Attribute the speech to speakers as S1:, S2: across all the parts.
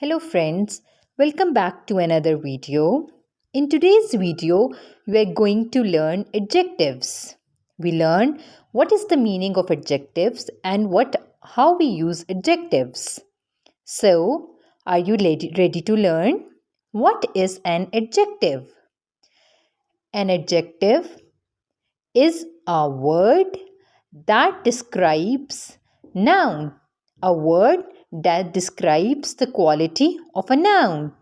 S1: Hello friends, welcome back to another video. In today's video, we are going to learn adjectives. We learn what is the meaning of adjectives and how we use adjectives. So, are you ready to learn? What is an adjective? An adjective is a word that describes noun, a word that describes the quality of a noun.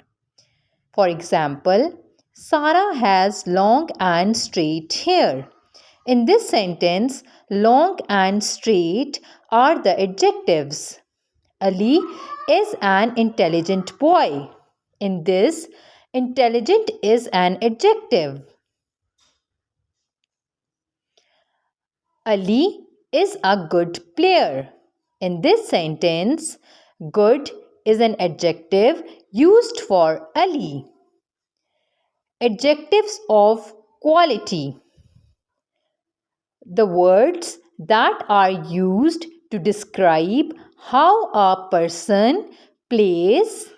S1: For example, Sarah has long and straight hair. In this sentence, long and straight are the adjectives. Ali is an intelligent boy. In this, intelligent is an adjective. Ali is a good player. In this sentence, good is an adjective used for Ali. Adjectives of quality. The words that are used to describe how a person, place,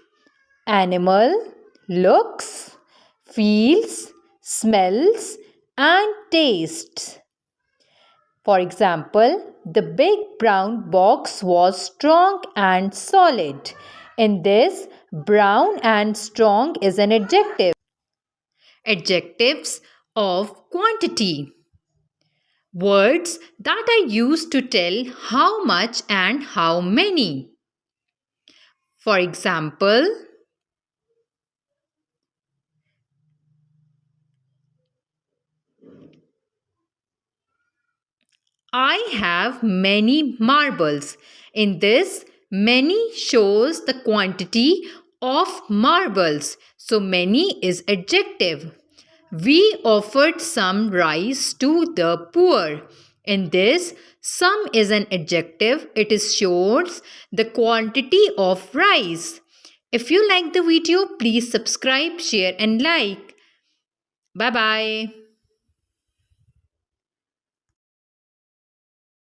S1: animal, looks, feels, smells, and tastes. For example, the big brown box was strong and solid. In this, brown and strong is an adjective. Adjectives of quantity. Words that are used to tell how much and how many. For example, I have many marbles. In this, many shows the quantity of marbles. So many is adjective. We offered some rice to the poor. In this, some is an adjective. It shows the quantity of rice. If you like the video, please subscribe, share and like. Bye bye.